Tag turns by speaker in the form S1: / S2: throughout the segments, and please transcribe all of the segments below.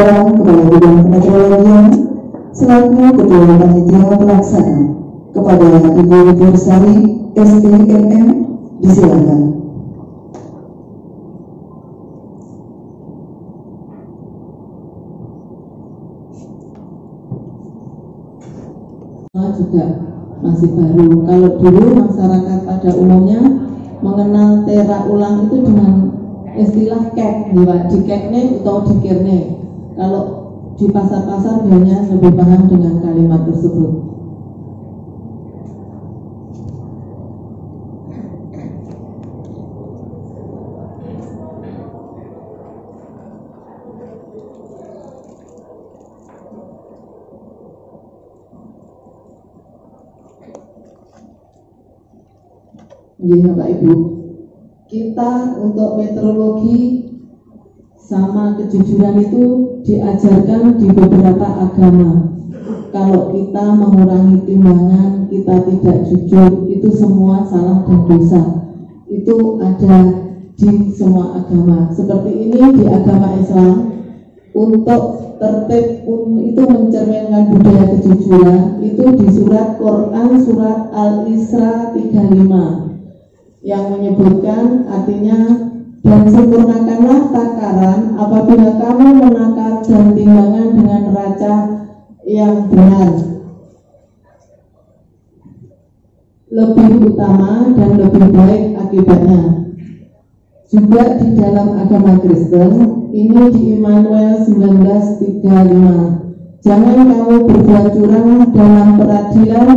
S1: Kepala Bidang Meteorologi selaku Ketua Panitia Pelaksana. Kepada Ibu Bursari STMM disilakan.
S2: Juga masih baru. Kalau dulu masyarakat pada umumnya mengenal tera ulang itu dengan istilah kek, di kekne atau dikirne. Kalau di pasar-pasar biasanya lebih paham dengan kalimat tersebut. Ya Bapak Ibu, kita untuk meteorologi sama kejujuran itu diajarkan di beberapa agama. Kalau kita mengurangi timbangan, kita tidak jujur, itu semua salah dan dosa. Itu ada di semua agama. Seperti ini di agama Islam, untuk tertib itu mencerminkan budaya kejujuran, itu di surat Quran surat Al-Isra 35 yang menyebutkan artinya, dan sempurnakanlah takaran apabila kamu menakar dan timbangan dengan neraca yang benar, lebih utama dan lebih baik akibatnya. Juga di dalam agama Kristen ini di Immanuel 19:35, jangan kamu berbuat curang dalam peradilan,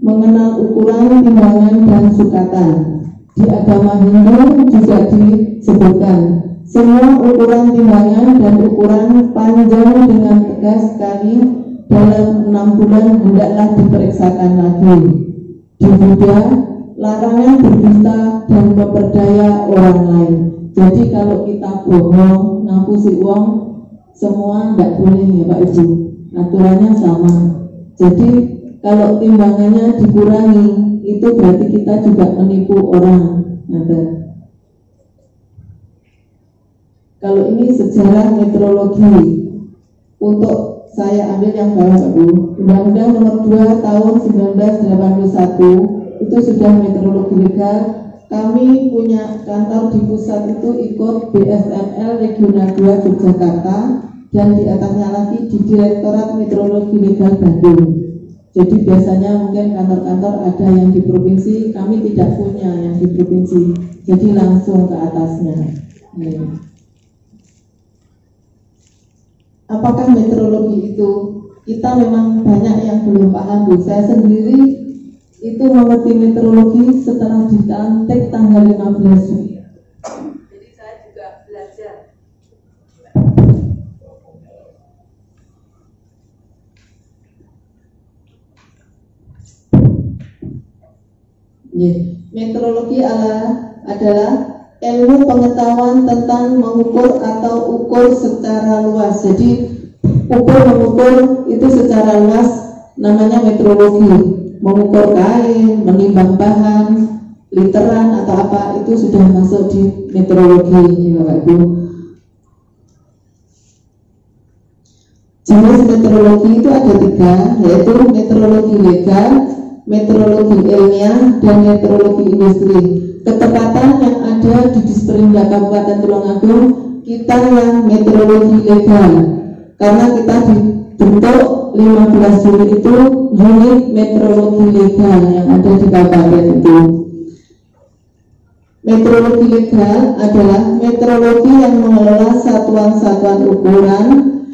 S2: mengenal ukuran timbangan dan sukatan. Di agama Hindu juga disebutkan semua ukuran timbangan dan ukuran panjang dengan tegas sekali dalam 6 bulan hendaklah diperiksakan lagi. Di Buddha larangan berdusta dan memperdaya orang lain. Jadi kalau kita bohong, ngapusi uang, semua tidak boleh ya Pak Ibu. Aturannya sama. Jadi kalau timbangannya dikurangi, itu berarti kita juga menipu orang. Kalau ini sejarah meteorologi, untuk saya ambil yang bawah dulu. Undang-Undang Nomor 2 Tahun 1981 itu sudah meteorologi legal. Kami punya kantor di pusat itu ikut BSML Regional 2 Yogyakarta, dan di atasnya lagi di Direktorat Meteorologi Legal Bandung. Jadi biasanya mungkin kantor-kantor ada yang di provinsi, kami tidak punya yang di provinsi, jadi langsung ke atasnya. Apakah meteorologi itu? Kita memang banyak yang belum paham. Saya sendiri itu mengerti meteorologi setelah dilantik tanggal 15 Juli. Jadi saya juga belajar. Meteorologi adalah ilmu pengetahuan tentang mengukur atau ukur secara luas. Jadi mengukur itu secara luas namanya meteorologi. Mengukur kain, menimbang bahan, literan atau apa, itu sudah masuk di meteorologi ya Bapak Ibu. Jenis meteorologi itu ada 3, yaitu meteorologi legal, meteorologi ilmiah, dan meteorologi industri. Ketepatan yang ada di Disperindak Kabupaten Tulungagung, kita yang meteorologi legal, karena kita dibentuk 15 Juli itu unit meteorologi legal yang ada di kabupaten itu. Meteorologi legal adalah meteorologi yang mengelola satuan-satuan ukuran,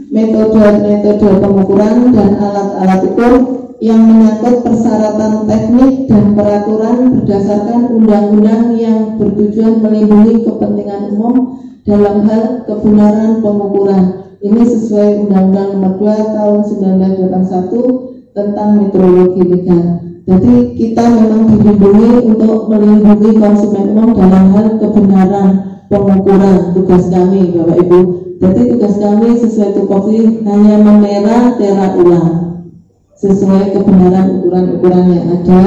S2: metode-metode pengukuran, dan alat-alat ukur yang menyangkut persyaratan teknik dan peraturan berdasarkan undang-undang yang bertujuan melindungi kepentingan umum dalam hal kebenaran pengukuran. Ini sesuai Undang-Undang Nomor 2 Tahun 1981 tentang meteorologi legal. Jadi kita memang dilindungi untuk melindungi konsumen umum dalam hal kebenaran pengukuran. Tugas kami Bapak Ibu. Jadi tugas kami sesuai tupoksi hanya memerah tera ulang sesuai kebenaran ukuran-ukuran yang ada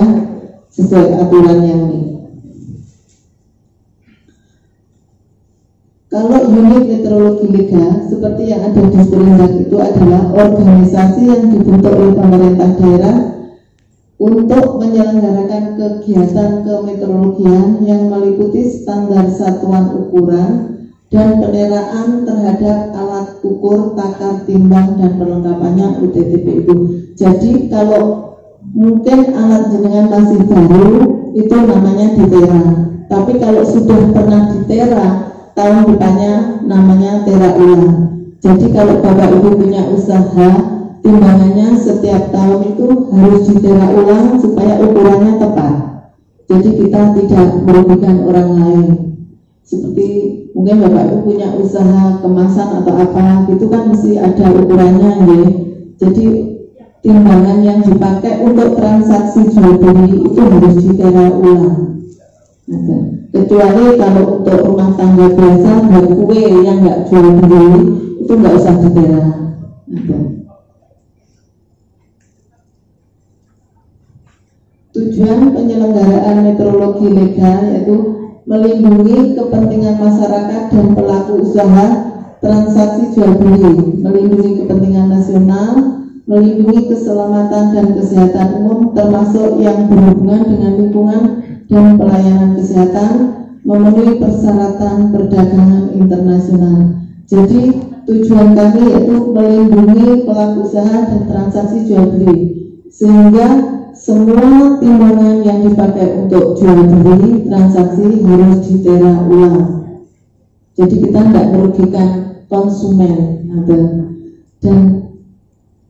S2: sesuai aturan yang ini. Kalau unit meteorologi legal seperti yang ada di Serendak itu adalah organisasi yang dibentuk oleh pemerintah daerah untuk menyelenggarakan kegiatan kemeteorologian yang meliputi standar satuan ukuran dan peneraan terhadap alat ukur, takar, timbang, dan perlengkapannya UTTP itu. Jadi kalau mungkin alat jenengan masih baru itu namanya ditera, tapi kalau sudah pernah ditera tahun depannya namanya tera ulang. Jadi kalau Bapak Ibu punya usaha, timbangannya setiap tahun itu harus ditera ulang supaya ukurannya tepat. Jadi kita tidak merugikan orang lain. Seperti mungkin Bapak Ibu punya usaha kemasan atau apa, itu kan mesti ada ukurannya ya. Jadi timbangan yang dipakai untuk transaksi jual beli itu harus ditera ulang. Kecuali kalau untuk rumah tangga biasa buat kue yang nggak jual beli itu nggak usah ditera. Tujuan penyelenggaraan meteorologi legal yaitu melindungi kepentingan masyarakat dan pelaku usaha transaksi jual beli, melindungi kepentingan nasional, melindungi keselamatan dan kesehatan umum termasuk yang berhubungan dengan lingkungan dan pelayanan kesehatan, memenuhi persyaratan perdagangan internasional. Jadi tujuan kami yaitu melindungi pelaku usaha dan transaksi jual beli, sehingga semua timbangan yang dipakai untuk jual beli transaksi harus ditera ulang. Jadi kita tidak merugikan konsumen. Dan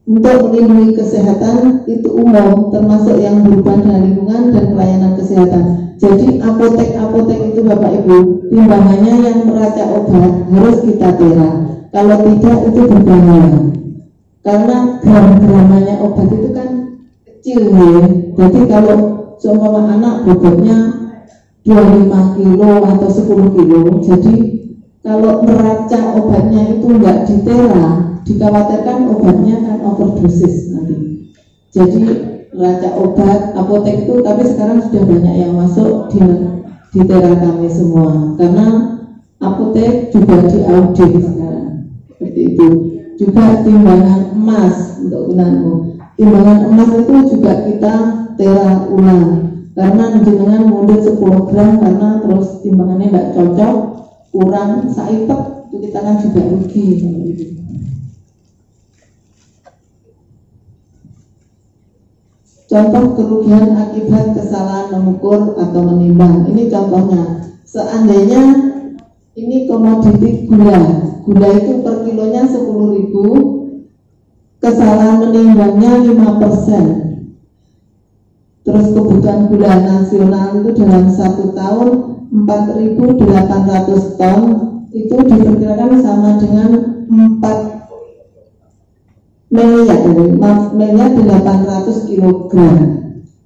S2: untuk melindungi kesehatan itu umum, termasuk yang berhubungan dengan lingkungan dan pelayanan kesehatan. Jadi apotek-apotek itu Bapak Ibu, timbangannya yang meracak obat harus kita tera. Kalau tidak itu berbahaya. Karena gram-gramannya obat itu kan kecil ya. Jadi kalau seumpama anak bobotnya 25 kilo atau 10 kilo, jadi kalau meracak obatnya itu enggak ditera, dikhawatirkan obatnya kan overdosis nanti. Jadi raca obat apotek itu, tapi sekarang sudah banyak yang masuk di tera kami semua, karena apotek juga diaudit sekarang. Seperti itu. Juga timbangan emas untuk gunanmu. Timbangan emas itu juga kita tera ulang, karena jenengan mundur 10 gram karena terus timbangannya tidak cocok, kurang saipek, itu kita kan juga rugi. Contoh kerugian akibat kesalahan mengukur atau menimbang. Ini contohnya. Seandainya ini komoditi gula itu per kilonya 10.000, kesalahan menimbangnya 5%. Terus kebutuhan gula nasional itu dalam 1 tahun 4.800 ton, itu diperkirakan sama dengan 4 miliar 800 kg.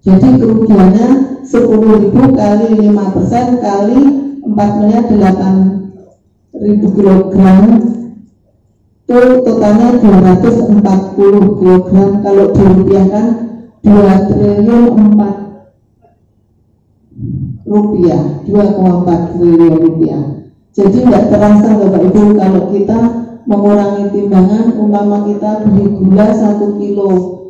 S2: Jadi kerugiannya 10.000 kali 5% kali 4 miliar 8.000 kg, itu totalnya 240 kg. Kalau dirupiahkan 2 triliun 4 rupiah, 2,4 triliun rupiah. Jadi tidak terasa Bapak Ibu kalau kita mengurangi timbangan. Umpama kita beli gula 1 kilo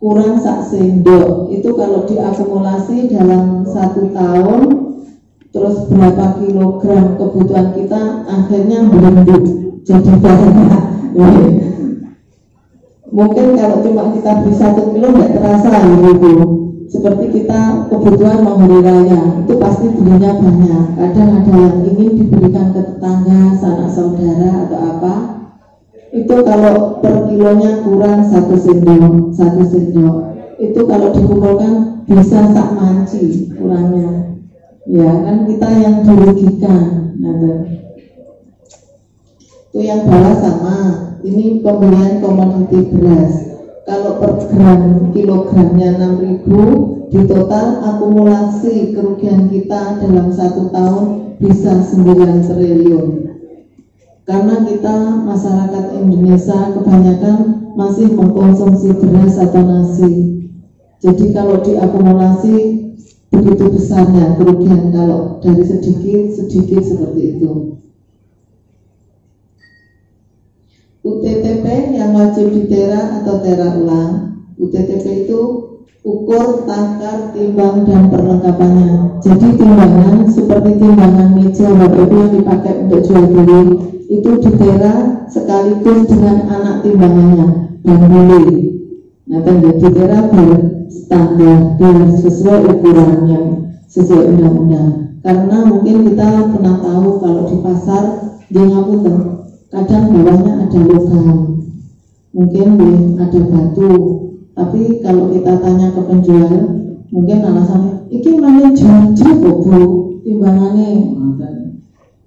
S2: kurang 1 sendok, itu kalau diakumulasi dalam 1 tahun, terus berapa kilogram kebutuhan kita, akhirnya berendut jadi banyak. Mungkin kalau cuma kita beli 1 kilo nggak terasa gitu. Seperti kita kebutuhan mau hari raya, itu pasti belinya banyak. Kadang ada yang ingin diberikan ke tetangga, sanak saudara atau apa. Itu kalau per kilonya kurang 1 sendok, itu kalau dikumpulkan bisa sak manci kurangnya. Ya kan kita yang dirugikan. Itu yang bawah sama. Ini pembelian komoditi beras. Kalau per gram kilogramnya 6.000, di total akumulasi kerugian kita dalam 1 tahun bisa 9 triliun. Karena kita masyarakat Indonesia kebanyakan masih mengkonsumsi beras atau nasi. Jadi kalau diakumulasi begitu besarnya kerugian kalau dari sedikit seperti itu. UTTP yang wajib ditera atau tera ulang. UTTP itu ukur, takar, timbang, dan perlengkapannya. Jadi timbangan seperti timbangan meja Bapak Ibu yang dipakai untuk jual beli itu ditera sekaligus dengan anak timbangannya dan beli. Nah, ditera berstandar, sesuai ukuran yang sesuai undang-undang. Karena mungkin kita pernah tahu kalau di pasar dia ngapunten, kadang bawahnya ada logam, mungkin ada batu. Tapi kalau kita tanya ke penjual, mungkin alasannya, iki mana janji kok Bu, timbangannya.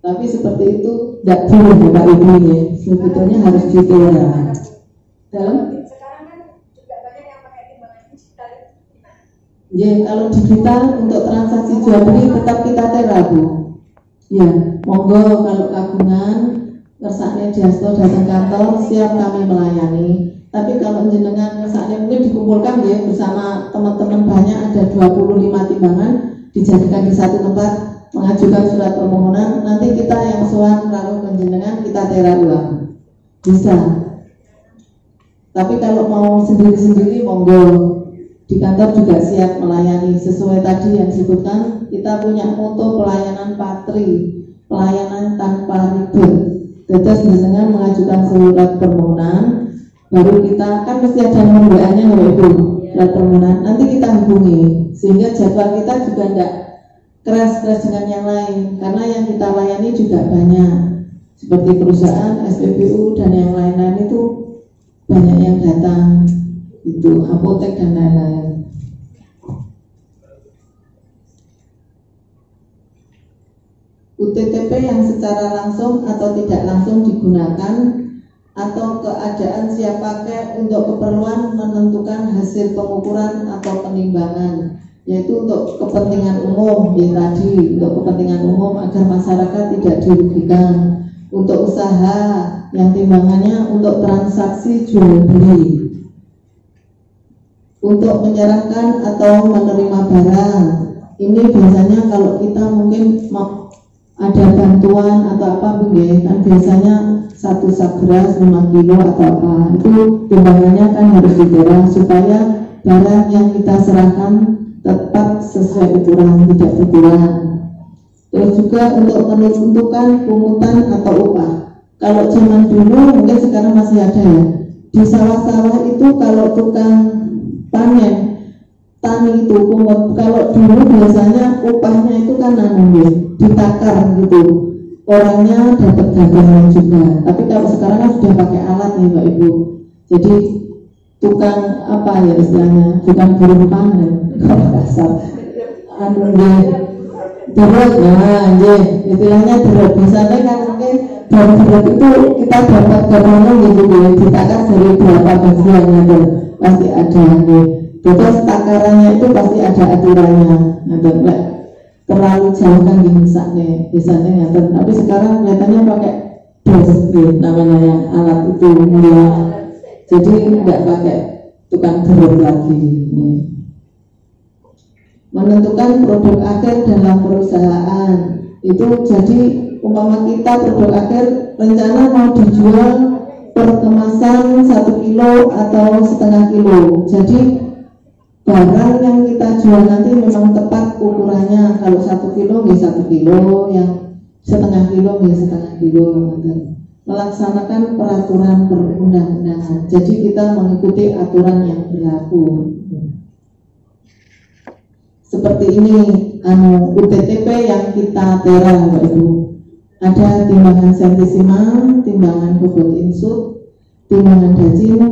S2: Tapi seperti itu tidak boleh Bapak Ibu ya, sebetulnya harus ditera. Dalam?
S3: Sekarang kan juga banyak yang pakai timbangan digital itu gimana?
S2: Ya, kalau digital untuk transaksi jual beli tetap kita tera Bu. Ya, monggo kalau kagungan kersane Diasto datang kantor siap kami melayani. Tapi kalau jenengan kersane mungkin dikumpulkan ya bersama teman-teman banyak, ada 25 timbangan dijadikan di satu tempat, mengajukan surat permohonan, nanti kita yang sowan rawuh penjenengan kita tera ulang. Bisa. Tapi kalau mau sendiri-sendiri monggo, di kantor juga siap melayani sesuai tadi yang disebutkan. Kita punya moto pelayanan patri, pelayanan tanpa ribet. Terus jenengan mengajukan surat permohonan, baru kita kan mesti ada nomor WA-nya Bapak Ibu, surat permohonan. Nanti kita hubungi sehingga jadwal kita juga tidak keras-keras dengan yang lain, karena yang kita layani juga banyak seperti perusahaan, SPBU dan yang lain-lain itu banyak yang datang, itu apotek dan lain-lain. UTTP yang secara langsung atau tidak langsung digunakan atau keadaan siap pakai untuk keperluan menentukan hasil pengukuran atau penimbangan, yaitu untuk kepentingan umum ya tadi, untuk kepentingan umum agar masyarakat tidak dirugikan, untuk usaha yang timbangannya untuk transaksi jual beli, untuk menyerahkan atau menerima barang. Ini biasanya kalau kita mungkin ada bantuan atau apa begini kan biasanya satu sak beras 5 kilo atau apa, itu timbangannya kan harus ditera supaya barang yang kita serahkan tepat sesuai ukuran, tidak berkurang. Terus juga untuk menentukan pungutan atau upah. Kalau zaman dulu mungkin sekarang masih ada ya, di sawah-sawah itu kalau tukang panen tani itu pungut, kalau dulu biasanya upahnya itu kan ditakar gitu, orangnya dapat dagangan juga. Tapi kalau sekarang kan sudah pakai alat nih Mbak Ibu, jadi tukang apa ya istilahnya, bukan buruh panen kalau kasar derot ya, istilahnya derot. Misalnya kan mungkin dari derot itu kita dapat gamongan gitu ya, ditakar dari berapa bagian gitu, pasti ada ya. Terus takarannya itu pasti ada aturannya, nah, terlalu jauh kan misalnya tapi sekarang kelihatannya pakai dosbin namanya yang alat itu ya. Jadi tidak pakai tukang derot lagi ya. Menentukan produk akhir dalam perusahaan itu, jadi umpama kita produk akhir rencana mau dijual per kemasan 1 kilo atau setengah kilo, jadi barang yang kita jual nanti memang tepat ukurannya. Kalau 1 kilo ya 1 kilo, yang setengah kilo ya setengah kilo. Melaksanakan peraturan perundang-undangan, jadi kita mengikuti aturan yang berlaku. Seperti ini UTTP yang kita tera Bapak Ibu. Ada timbangan sentisimal, timbangan bobot insut, timbangan dajin.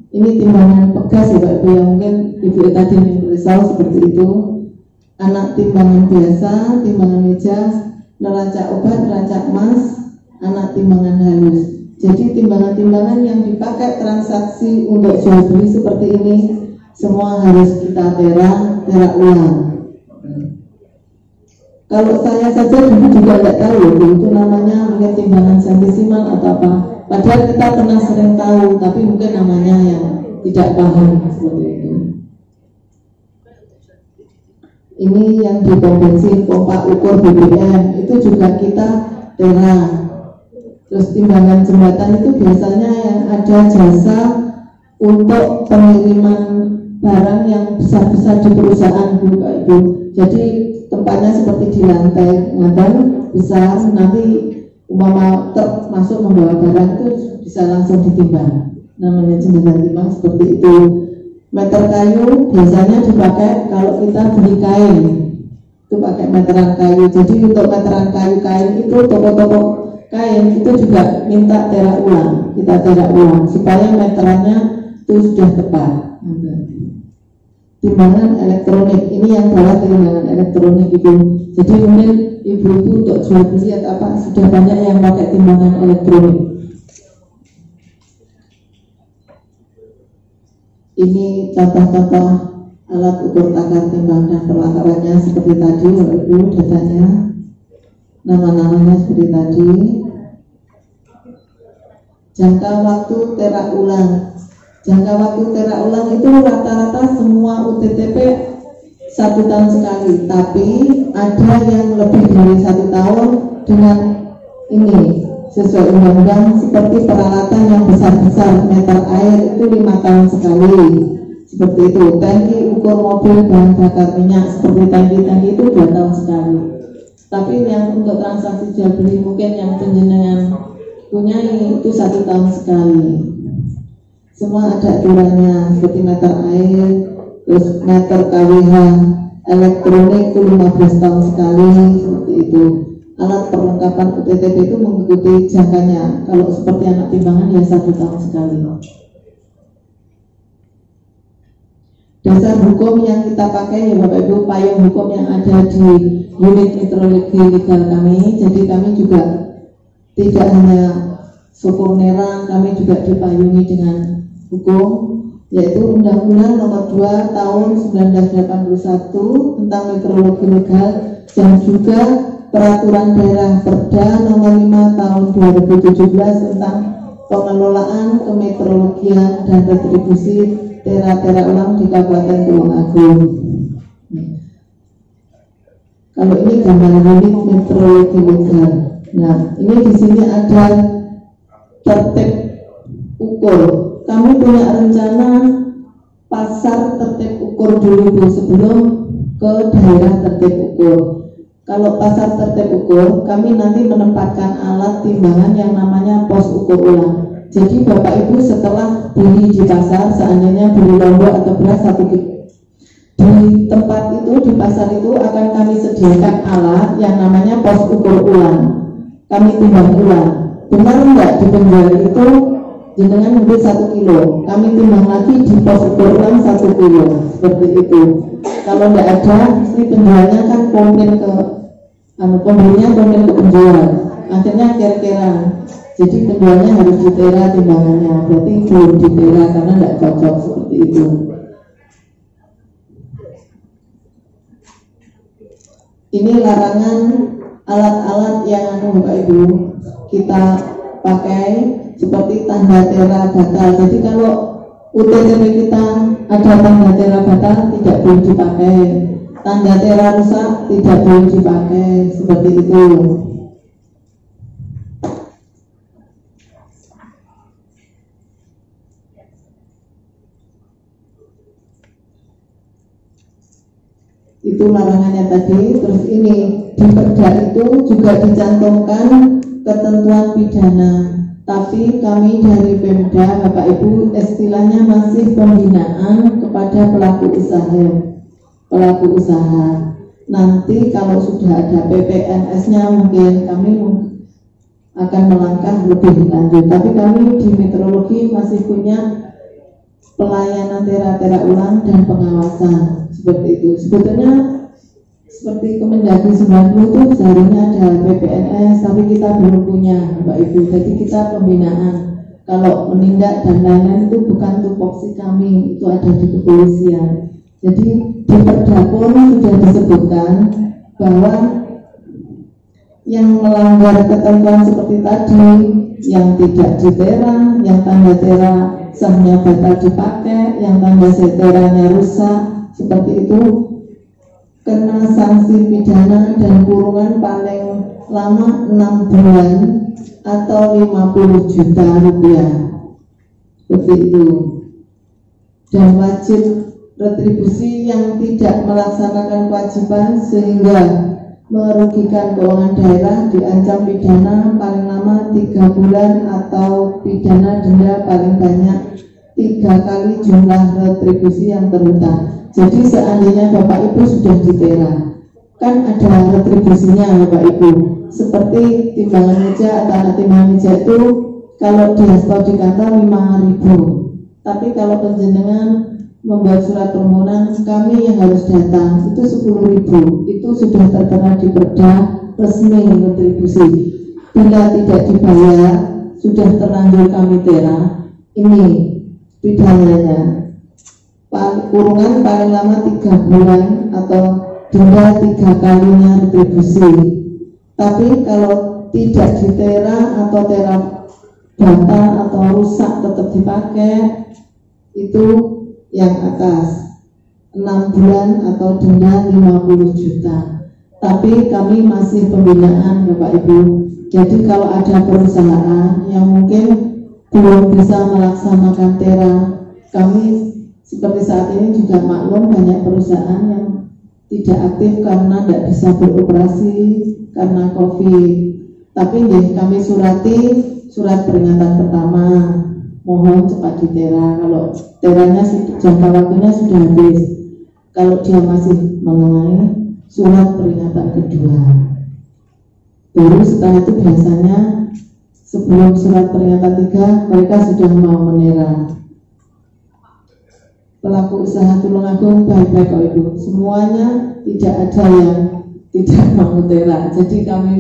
S2: Ini timbangan pegas ya Pak Ibu, yang mungkin Ibu tadi risau seperti itu. Anak timbangan biasa, timbangan meja, neraca obat, neraca emas, anak timbangan halus. Jadi timbangan-timbangan yang dipakai transaksi untuk jual beli seperti ini semua harus kita tera ulang. Kalau saya saja dulu juga tidak tahu itu namanya mungkin timbangan sentisimal atau apa. Padahal kita pernah sering tahu, tapi mungkin namanya yang tidak paham seperti itu. Ini yang di pom bensin, pompa ukur BBM itu juga kita tera. Terus timbangan jembatan itu biasanya yang ada jasa untuk pengiriman barang yang besar-besar di perusahaan, Bu, Pak Ibu. Jadi tempatnya seperti di lantai ngaten besar, nanti umpama truk masuk membawa barang itu bisa langsung ditimbang. Namanya jembatan timbang seperti itu. Meter kayu biasanya dipakai kalau kita beli kain, itu pakai meteran kayu. Jadi untuk meteran kayu-kain itu toko-toko kain itu juga minta terak ulang, kita terak ulang supaya meterannya itu sudah tepat. Timbangan elektronik ini yang bawah timbangan elektronik itu. Jadi mungkin ibu-ibu untuk jual beli atau apa sudah banyak yang pakai timbangan elektronik. Ini contoh-contoh alat ukur takar timbang dan perlengkapannya seperti tadi, Ibu, datanya, nama-namanya seperti tadi. Jangka waktu terak ulang. Jangka waktu terak ulang itu rata-rata semua UTTP 1 tahun sekali, tapi ada yang lebih dari 1 tahun dengan ini sesuai undang-undang, seperti peralatan yang besar-besar, meter air itu 5 tahun sekali, seperti itu. Tangki ukur mobil bahan bakar minyak seperti tangki-tangki itu 2 tahun sekali. Tapi yang untuk transaksi jual beli mungkin yang penjenengan punya itu 1 tahun sekali. Semua ada aturannya seperti meter air, terus meter KWH, elektronik itu 15 tahun sekali, seperti itu. Alat perlengkapan UTTP itu mengikuti jangkanya. Kalau seperti anak timbangan ya 1 tahun sekali. Dasar hukum yang kita pakai ya Bapak Ibu, payung hukum yang ada di unit metrologi legal kami. Jadi kami juga tidak hanya sempurna, kami juga dipayungi dengan hukum, yaitu Undang-Undang Nomor 2 Tahun 1981 tentang metrologi legal, dan juga Peraturan Daerah Perda Nomor 5 Tahun 2017 tentang pengelolaan kemeteorologian dan retribusi daerah-daerah ulang di Kabupaten Tulungagung. Kalau ini gambar unit meteorologi legal. Nah, ini di sini ada tertib ukur. Kami punya rencana pasar tertib ukur dulu Bu, sebelum ke daerah tertib ukur. Kalau pasar tertib ukur, kami nanti menempatkan alat timbangan yang namanya pos ukur ulang. Jadi Bapak Ibu setelah beli di pasar, seandainya beli lombok atau beras 1 kilo, di tempat itu, di pasar itu akan kami sediakan alat yang namanya pos ukur ulang. Kami timbang ulang. Benar enggak di penjual itu jenengan beli 1 kilo, kami timbang lagi di pos ukur ulang 1 kilo, seperti itu. Kalau enggak ada, si penjualnya kan komplain ke pembelinya, komplain ke penjual, akhirnya kira-kira. Jadi penjualnya harus ditera timbangannya, berarti belum ditera karena enggak cocok, seperti itu. Ini larangan alat-alat yang Bapak Ibu kita pakai, seperti tanda tera batal. Jadi kalau UTTP kita ada tanda tera batal, tidak boleh dipakai. Tanda tera rusak, tidak boleh dipakai, seperti itu. Itu larangannya tadi. Terus ini di Perda itu juga dicantumkan ketentuan pidana, tapi kami dari Pemda Bapak Ibu istilahnya masih pembinaan kepada pelaku usaha. Nanti kalau sudah ada PPNS-nya mungkin kami akan melangkah lebih lanjut, tapi kami di meteorologi masih punya pelayanan tera-tera ulang dan pengawasan, seperti itu. Sebetulnya seperti Kemendagri 90 itu seharusnya ada PPNS, tapi kita belum punya Bapak Ibu. Jadi kita pembinaan. Kalau menindak dan lain-lain itu bukan tupoksi kami, itu ada di kepolisian. Jadi di Perda pun sudah disebutkan bahwa yang melanggar ketentuan seperti tadi, yang tidak ditera, yang tanda tera sahnya batal dipakai, yang tanda teranya rusak, seperti itu, kena sanksi pidana dan kurungan paling lama 6 bulan atau 50 juta rupiah. Seperti itu. Dan wajib retribusi yang tidak melaksanakan kewajiban sehingga merugikan keuangan daerah diancam pidana paling lama 3 bulan atau pidana denda paling banyak 3 kali jumlah retribusi yang terhutang. Jadi seandainya Bapak Ibu sudah ditera, kan ada retribusinya Bapak Ibu. Seperti timbangan meja atau anak timbangan meja itu kalau di stop di kantor 5.000. Tapi kalau penjenengan membuat surat permohonan kami yang harus datang itu 10.000. Itu sudah tertera di perda resmi retribusi. Bila tidak dibayar sudah terlanjur kami tera, ini pidananya kurungan paling lama 3 bulan atau denda 3 kalinya retribusi. Tapi kalau tidak ditera atau tera batal atau rusak tetap dipakai, itu yang atas 6 bulan atau denda 50 juta. Tapi kami masih pembinaan Bapak Ibu. Jadi kalau ada perusahaan yang mungkin belum bisa melaksanakan tera, kami seperti saat ini juga maklum banyak perusahaan yang tidak aktif karena tidak bisa beroperasi karena COVID. Tapi kami surati surat peringatan pertama, mohon cepat ditera. Kalau teranya jangka waktunya sudah habis, kalau dia masih mengenai surat peringatan kedua, baru setelah itu biasanya sebelum surat peringatan 3 mereka sudah mau menera. Pelaku usaha Tulungagung baik-baik Bapak Ibu, semuanya tidak ada yang tidak mau tera. Jadi kami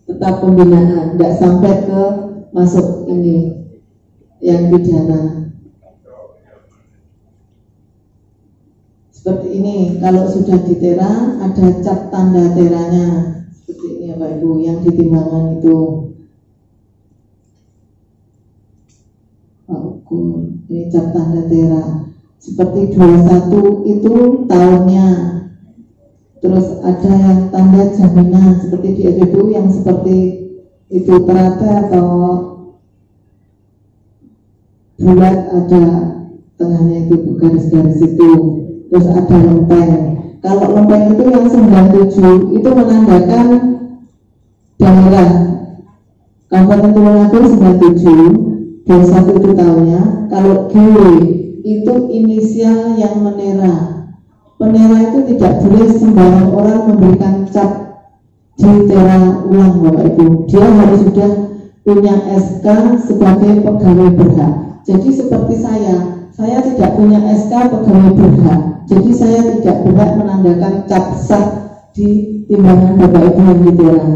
S2: tetap pembinaan, tidak sampai ke masuk ini yang pidana. Seperti ini, kalau sudah ditera ada cap tanda teranya seperti ini Bapak Ibu yang ditimbangan itu. Ini cap tanda tera. Seperti 21 itu tahunnya. Terus ada yang tanda jaminan seperti di SPBU yang seperti itu terata atau bulat ada tengahnya itu garis-garis itu. Terus ada lempeng. Kalau lempeng itu yang 97 itu menandakan daerah Kabupaten Tulungagung 97, 21 itu tahunnya. Kalau GW itu inisial yang menera. Penera itu tidak boleh sembarang orang memberikan cap ditera ulang Bapak Ibu. Dia harus sudah punya SK sebagai pegawai berhak. Jadi seperti saya tidak punya SK pegawai berhak. Jadi saya tidak berhak menandakan cap sah di timbangan Bapak Ibu yang ditera.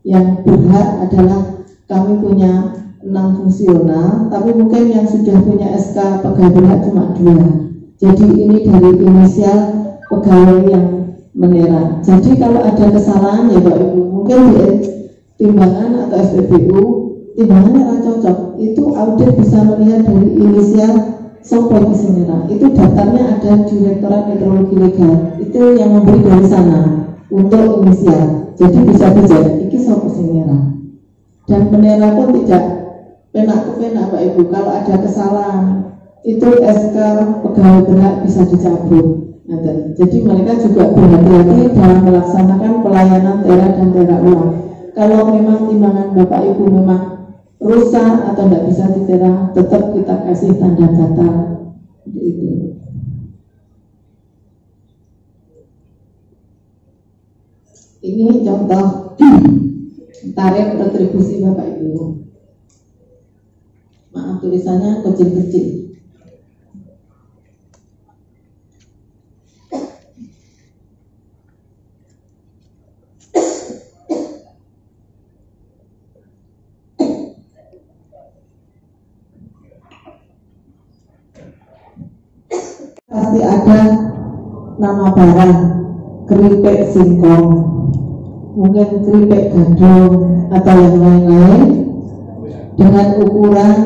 S2: Yang berhak adalah kami punya 6 fungsional, tapi mungkin yang sudah punya SK pegawai berhak cuma 2. Jadi ini dari inisial pegawai yang menera. Jadi kalau ada kesalahan ya Bapak Ibu, mungkin di timbangan atau SPBU timbangannya cocok, itu audit bisa melihat dari inisial sopo isinera. Itu daftarnya ada Direktorat Metrologi Legal, itu yang memberi dari sana untuk inisial. Jadi bisa dicek iki sopo isinera. Dan menera pun tidak penak ke penak Pak Ibu. Kalau ada kesalahan itu SK pegawai berhak bisa dicabut. Jadi mereka juga berhati-hati dalam melaksanakan pelayanan tera dan tera ulang. Kalau memang timbangan Bapak Ibu memang rusak atau tidak bisa ditera, tetap kita kasih tanda batal. Itu. Ini contoh tarif retribusi Bapak Ibu. Maaf tulisannya kecil-kecil. Pasti ada nama barang, keripik singkong, mungkin keripik gadung atau yang lain-lain dengan ukuran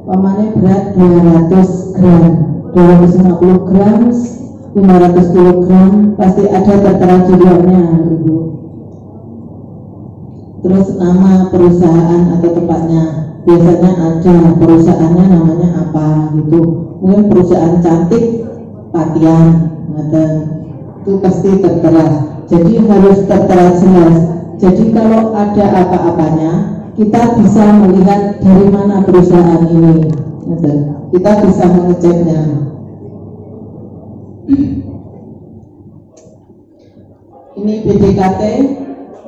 S2: pamannya berat 200 gram, 250 gram 500 kg pasti ada tertera di luarnya, Ibu. Terus nama perusahaan atau tempatnya, biasanya ada perusahaannya namanya apa gitu. Mungkin perusahaan cantik Patian, itu pasti tertera. Jadi harus tertera jelas. Jadi kalau ada apa-apanya, kita bisa melihat dari mana perusahaan ini. Kita bisa mengeceknya. Ini BDKT,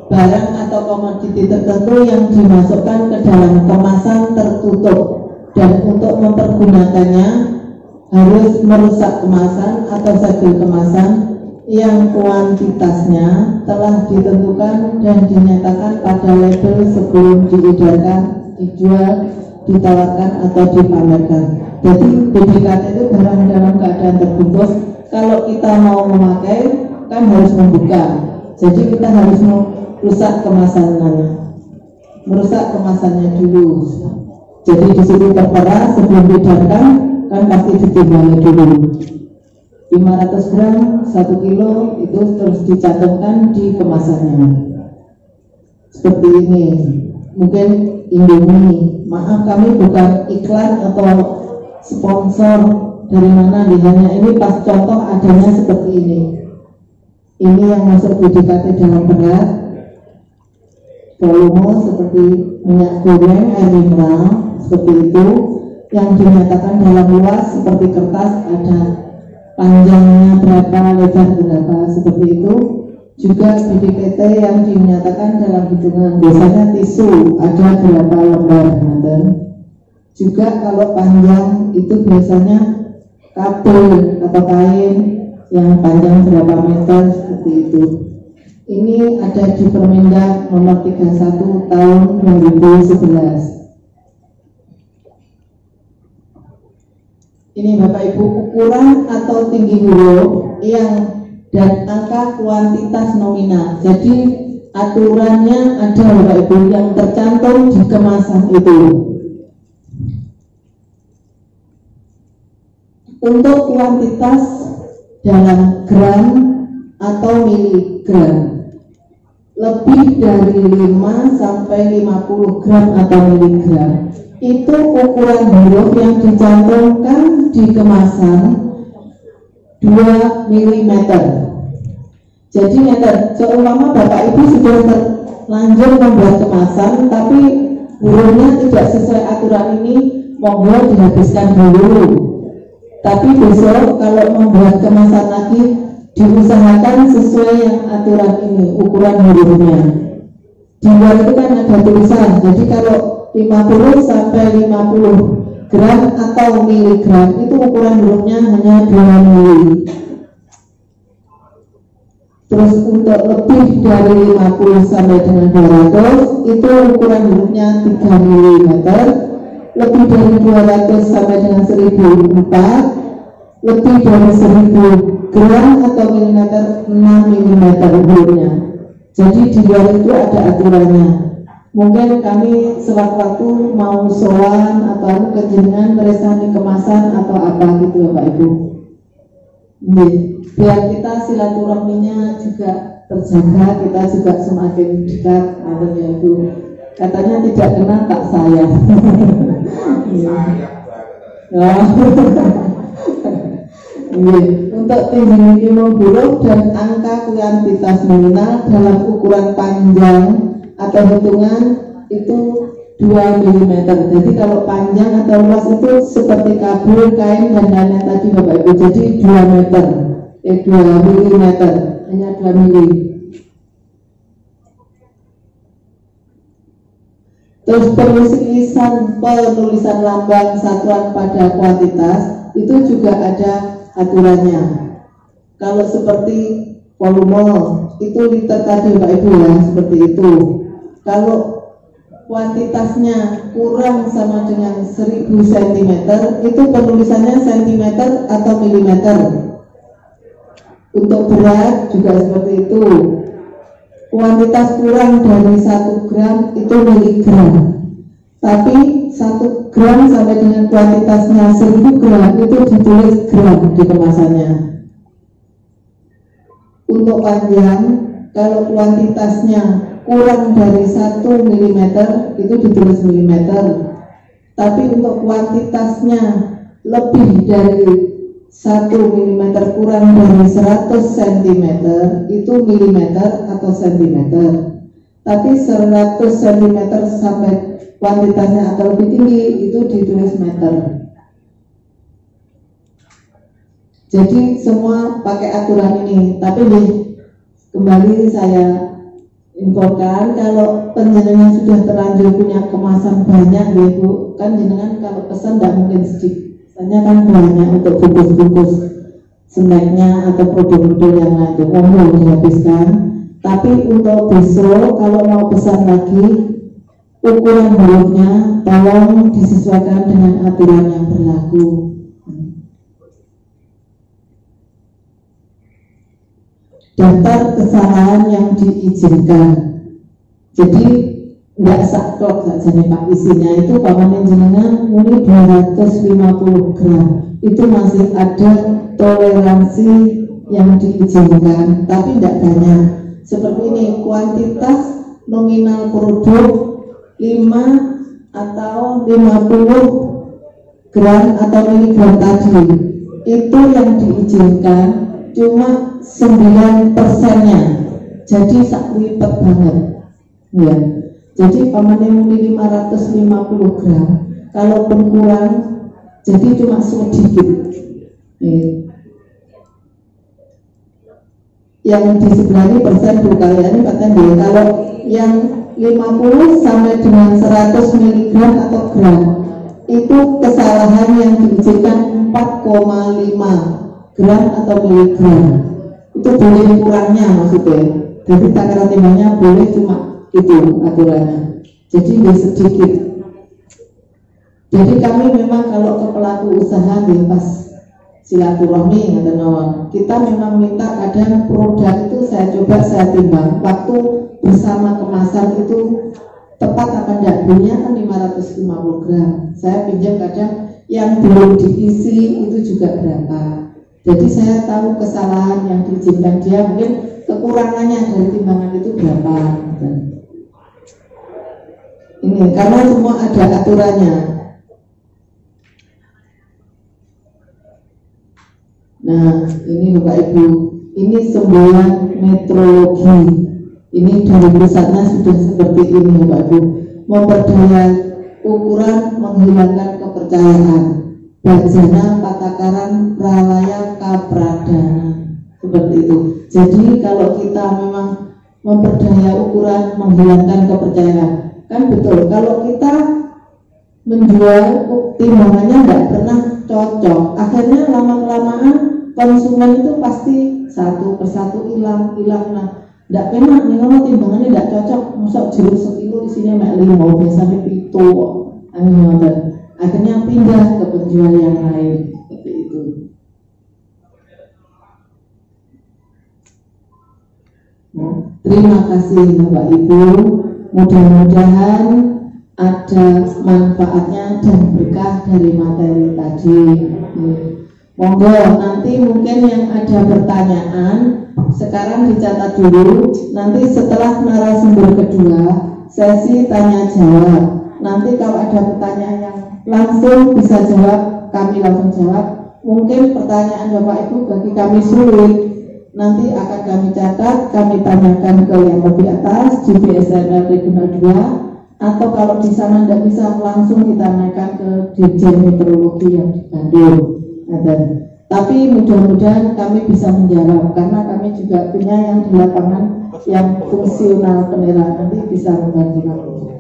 S2: barang atau komoditi tertentu yang dimasukkan ke dalam kemasan tertutup, dan untuk mempergunakannya harus merusak kemasan atau segel kemasan yang kuantitasnya telah ditentukan dan dinyatakan pada label sebelum diedarkan, dijual, ditawarkan atau dipamerkan. Jadi BDKT itu barang dalam keadaan terbungkus. Kalau kita mau memakai kan harus membuka. Jadi kita harus merusak kemasannya dulu. Jadi di situ tertera sebelum diedarkan kan pasti ditimbang dulu. 500 gram 1 kilo itu terus dicantumkan di kemasannya seperti ini. Mungkin Indomie, maaf kami bukan iklan atau sponsor dari mana, hanya ini pas contoh adanya seperti ini. Ini yang masuk BDKT dalam berat, volume seperti minyak goreng, air mineral seperti itu. Yang dinyatakan dalam luas seperti kertas ada panjangnya berapa, lebar berapa, seperti itu. Juga BDKT yang dinyatakan dalam hitungan, biasanya tisu ada berapa lembar. Juga kalau panjang itu biasanya kabel atau kain yang panjang berapa meter, seperti itu. Ini ada di Permendag nomor 31 tahun 2011. Ini Bapak Ibu ukuran atau tinggi huruf yang dan angka kuantitas nominal. Jadi aturannya ada Bapak Ibu yang tercantum di kemasan itu. Untuk kuantitas dalam gram atau miligram, lebih dari 5 sampai 50 gram atau miligram, itu ukuran huruf yang dicantumkan di kemasan 2 mm. Jadi meter, seumpama Bapak Ibu sudah terlanjur membuat kemasan tapi hurufnya tidak sesuai aturan ini, monggo dihabiskan dulu. Tapi besok kalau membuat kemasan lagi, diusahakan sesuai yang aturan ini, ukuran hurufnya. Di luar itu kan ada tulisan, jadi kalau 50 sampai 50 gram atau miligram itu ukuran hurufnya hanya 2 mili. Terus untuk lebih dari 50 sampai dengan 200 itu ukuran hurufnya 3 mm. Lebih dari 200 sampai dengan 1004, lebih dari 1000 gram atau milimeter 6 mm hurufnya. Jadi di luar itu ada aturannya. Mungkin kami sewaktu-waktu mau sowan atau kejenengan meresani kemasan atau apa gitu Bapak Ibu. Biar kita silaturahminya juga terjaga, kita juga semakin dekat, ya Ibu. Katanya tidak kena tak sayang. Untuk tinggi minimum huruf dan angka kuantitas nominal dalam ukuran panjang atau hitungan itu 2 mm. Jadi kalau panjang atau luas itu seperti kabel, kain dan lain-lain tadi Bapak Ibu. Jadi 2 meter, 2 mm, hanya 2 mili. Terus penulisan lambang satuan pada kuantitas itu juga ada aturannya. Kalau seperti volume itu liter tadi Bapak Ibu ya, seperti itu. Kalau kuantitasnya kurang sama dengan 1000 cm itu penulisannya cm atau milimeter. Untuk berat juga seperti itu. Kuantitas kurang dari 1 gram itu miligram. Tapi 1 gram sampai dengan kuantitasnya 1000 gram itu ditulis gram di kemasannya. Untuk panjang, kalau kuantitasnya kurang dari 1 mm itu ditulis milimeter. Tapi untuk kuantitasnya lebih dari 1 mm kurang dari 100 cm itu milimeter atau sentimeter. Tapi 100 cm sampai kuantitasnya atau lebih tinggi itu ditulis meter. Jadi semua pakai aturan ini. Tapi kembali saya infokan, kalau penjenengan sudah terlanjur punya kemasan banyak ya Bu, kan jenengan kalau pesan tidak mungkin sedikit, misalnya kan banyak untuk bungkus-bungkus snacknya atau produk-produk yang lain, belum dihabiskan. Tapi untuk besok kalau mau pesan lagi, ukuran buluknya tolong disesuaikan dengan aturan yang berlaku. Daftar kesalahan yang diizinkan. Jadi tidak saklek saja nih Pak, isinya itu paman jenengan muni 250 gram itu masih ada toleransi yang diizinkan, tapi tidak banyak. Seperti ini, kuantitas nominal produk 5 atau 50 gram atau miligram tadi itu yang diizinkan cuma 9%-nya, jadi sak lipat banget ya. Jadi pamannya muni 550 gram, kalaupun kurang jadi cuma sedikit ya. Yang di sebelah ini persen Bu, kalian katanya dia kalau yang 50 sampai dengan 100 mg atau gram itu kesalahan yang diizinkan 4,5 gram atau miligram. Itu boleh kurangnya maksudnya. Jadi takaran timbangnya boleh cuma itu aturannya. Jadi dia sedikit. Jadi kami memang kalau ke pelaku usaha pas silaturahmi atau nawar, kita memang minta kadang produk itu saya coba saya timbang waktu bersama kemasan itu tepat apa enggak, punya kan 550 gram. Saya pinjam kadang yang belum diisi itu juga berapa. Jadi saya tahu kesalahan yang diizinkan dia, mungkin kekurangannya dari timbangan itu berapa. Ini karena semua ada aturannya. Nah, ini Bapak Ibu, ini semboyan metrologi. Ini dari pusatnya sudah seperti ini Bapak Ibu. Memperdaya ukuran menghilangkan kepercayaan. Bajana, patakaran, pralaya, kapradana, seperti itu. Jadi kalau kita memang memperdaya ukuran menghilangkan kepercayaan, kan betul. Kalau kita menjual timbangannya nggak pernah cocok, akhirnya lama-kelamaan konsumen itu pasti satu persatu hilang. Nah, nggak pernah nih kalau timbangannya nggak cocok, masuk jeruk sekilo isinya mek 5, biasanya 7. Akhirnya pindah ke penjual yang lain seperti itu. Terima kasih Bapak Ibu, mudah-mudahan ada manfaatnya dan berkah dari materi tadi. Monggo nanti mungkin yang ada pertanyaan sekarang dicatat dulu, nanti setelah narasumber kedua sesi tanya jawab. Nanti kalau ada pertanyaan yang langsung bisa jawab, kami langsung jawab. Mungkin pertanyaan Bapak Ibu bagi kami sulit, nanti akan kami catat, kami tanyakan ke yang lebih atas di BSNR Regional 2, atau kalau di sana tidak bisa langsung ditanyakan ke Dirjen Meteorologi yang di Bandung. Tapi mudah-mudahan kami bisa menjawab karena kami juga punya yang di lapangan yang fungsional penerangan, nanti bisa membantu kami.